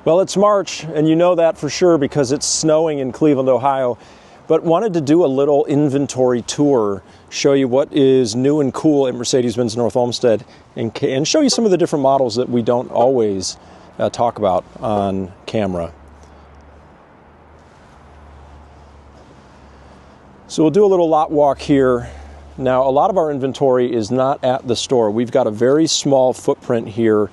Well, it's March, and you know that for sure because it's snowing in Cleveland, Ohio. But wanted to do a little inventory tour, show you what is new and cool at Mercedes-Benz of North Olmsted, and show you some of the different models that we don't always talk about on camera. So we'll do a little lot walk here. Now, a lot of our inventory is not at the store. We've got a very small footprint here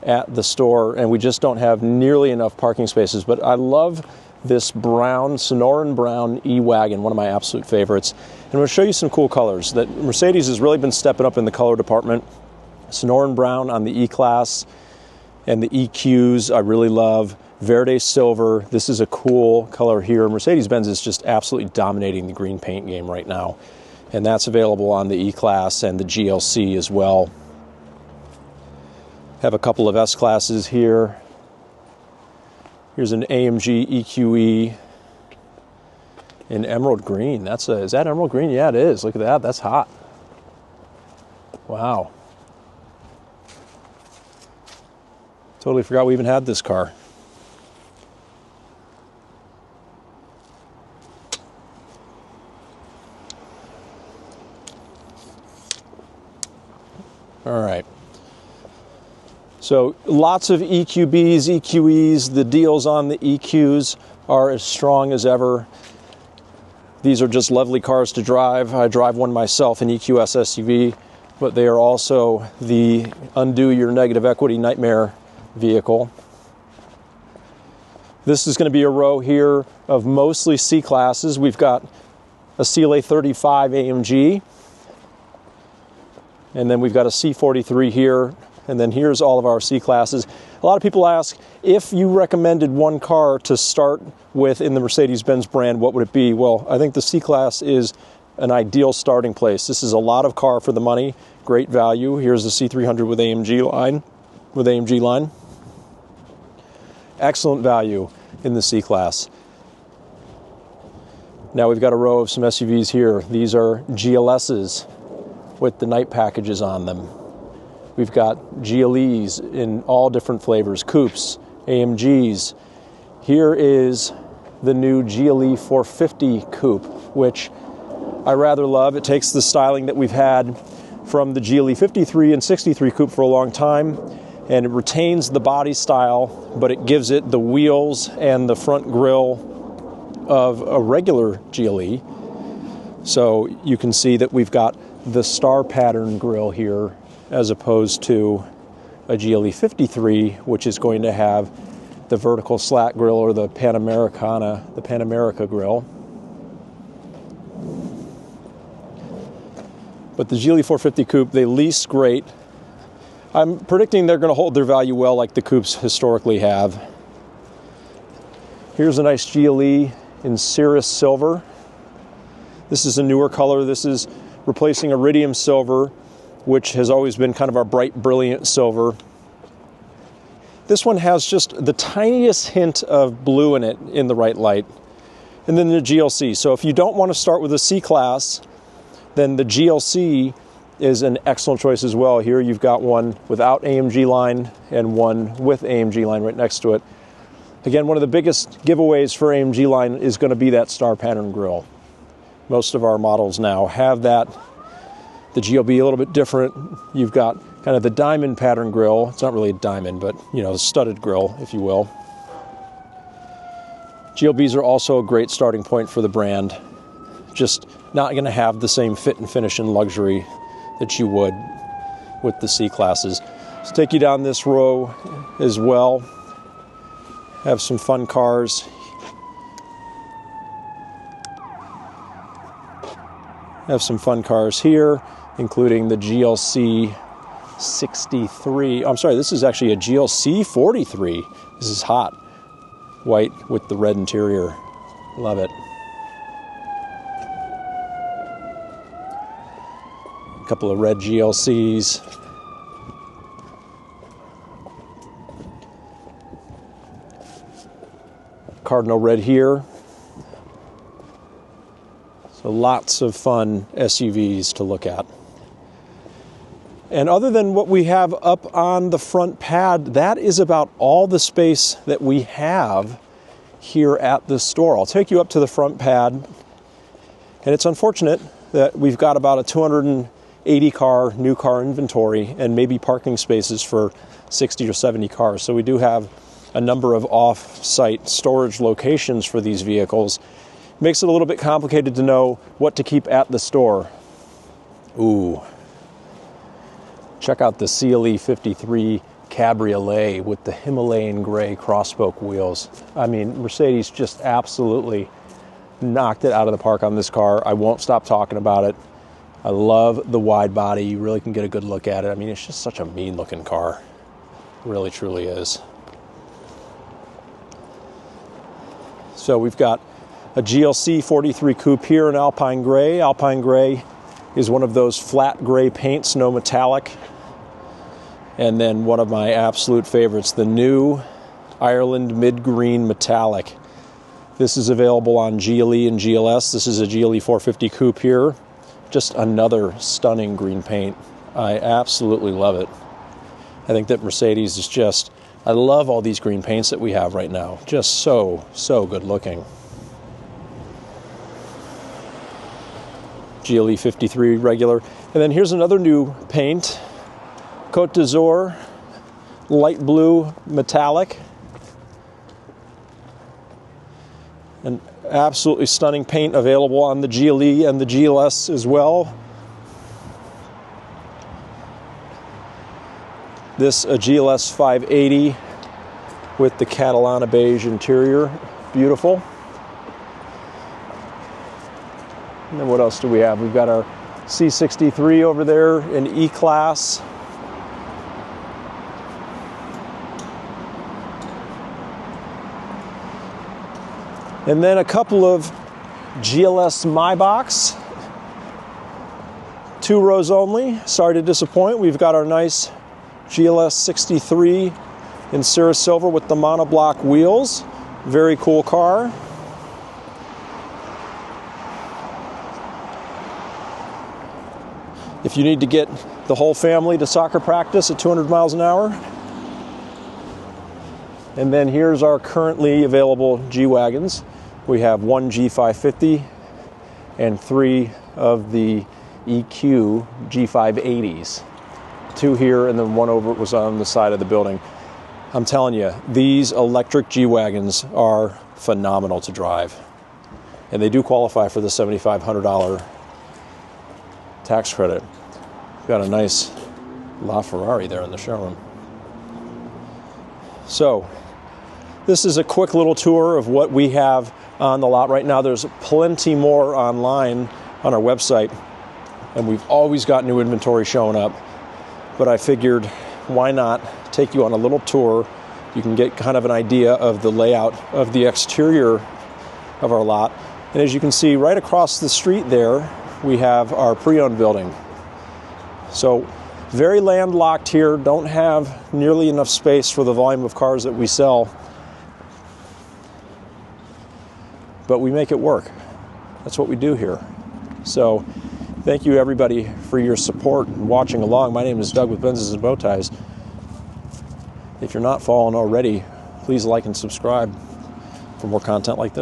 at the store, and we just don't have nearly enough parking spaces. But I love this brown, Sonoran brown E-Wagon, one of my absolute favorites. And I'm going to show you some cool colors that Mercedes has really been stepping up in the color department. Sonoran brown on the E-Class and the EQs I really love. Verde silver, this is a cool color here. Mercedes-Benz is just absolutely dominating the green paint game right now. And that's available on the E-Class and the GLC as well. Have a couple of S-Classes here. Here's an AMG EQE in emerald green. Is that emerald green? Yeah, it is. Look at that. That's hot. Wow. Totally forgot we even had this car. All right. So lots of EQBs, EQEs. The deals on the EQs are as strong as ever. These are just lovely cars to drive. I drive one myself, an EQS SUV, but they are also the undo your negative equity nightmare vehicle. This is going to be a row here of mostly C-Classes. We've got a CLA 35 AMG, and then we've got a C43 here. And then here's all of our C-Classes. A lot of people ask, if you recommended one car to start with in the Mercedes-Benz brand, what would it be? Well, I think the C-Class is an ideal starting place. This is a lot of car for the money, great value. Here's the C300 with AMG line. Excellent value in the C-Class. Now we've got a row of some SUVs here. These are GLSs with the night packages on them. We've got GLEs in all different flavors, coupes, AMGs. Here is the new GLE 450 coupe, which I rather love. It takes the styling that we've had from the GLE 53 and 63 coupe for a long time, and it retains the body style, but it gives it the wheels and the front grille of a regular GLE. So you can see that we've got the star pattern grille here, as opposed to a GLE 53, which is going to have the vertical slat grille or the Panamerica grille. But the GLE 450 coupe, they lease great. I'm predicting they're going to hold their value well like the coupes historically have. Here's a nice GLE in Cirrus silver. This is a newer color. This is replacing iridium silver, which has always been kind of our bright, brilliant silver. This one has just the tiniest hint of blue in it in the right light. And then the GLC. So if you don't want to start with a C-Class, then the GLC is an excellent choice as well. Here you've got one without AMG line and one with AMG line right next to it. Again, one of the biggest giveaways for AMG line is going to be that star pattern grille. Most of our models now have that. The GLB a little bit different. You've got kind of the diamond pattern grille. It's not really a diamond, but the studded grille, if you will. GLBs are also a great starting point for the brand. Just not going to have the same fit and finish and luxury that you would with the C-Classes. Let's take you down this row as well. Have some fun cars. Have some fun cars here, including the GLC 63. I'm sorry, this is actually a GLC 43. This is hot. White with the red interior. Love it. A couple of red GLCs. Cardinal red here. So lots of fun SUVs to look at. And other than what we have up on the front pad, that is about all the space that we have here at the store. I'll take you up to the front pad, and it's unfortunate that we've got about a 280 car new car inventory and maybe parking spaces for 60 or 70 cars. So we do have a number of off-site storage locations for these vehicles. Makes it a little bit complicated to know what to keep at the store. Ooh. Check out the CLE 53 Cabriolet with the Himalayan gray crosspoke wheels. I mean, Mercedes just absolutely knocked it out of the park on this car. I won't stop talking about it. I love the wide body. You really can get a good look at it. I mean, it's just such a mean looking car. It really, truly is. So we've got a GLC 43 coupe here in Alpine Gray. Alpine Gray is one of those flat gray paints, no metallic. And then one of my absolute favorites, the new Ireland Mid-Green Metallic. This is available on GLE and GLS. This is a GLE 450 coupe here. Just another stunning green paint. I absolutely love it. I think that Mercedes is just, I love all these green paints that we have right now. Just so, so good looking. GLE 53 regular. And then here's another new paint. Côte d'Azur, light blue metallic. An absolutely stunning paint available on the GLE and the GLS as well. This a GLS 580 with the Catalana beige interior. Beautiful. And then what else do we have? We've got our C63 over there in E-Class. And then a couple of GLS Maybachs. 2 rows only. Sorry to disappoint. We've got our nice GLS 63 in Cirrus Silver with the monoblock wheels. Very cool car. If you need to get the whole family to soccer practice at 200 miles an hour. And then here's our currently available G-Wagons. We have 1 G550 and 3 of the EQ G580s. 2 here and then 1 over was on the side of the building. I'm telling you, these electric G-Wagons are phenomenal to drive. And they do qualify for the $7,500 tax credit. Got a nice LaFerrari there in the showroom. So, this is a quick little tour of what we have on the lot right now. There's plenty more online on our website, and we've always got new inventory showing up. But I figured, why not take you on a little tour? You can get kind of an idea of the layout of the exterior of our lot. And as you can see, right across the street there, we have our pre-owned building. So very landlocked here, don't have nearly enough space for the volume of cars that we sell. But we make it work. That's what we do here. So thank you everybody for your support and watching along. My name is Doug with BenzsandBowties. If you're not following already, please like and subscribe for more content like this.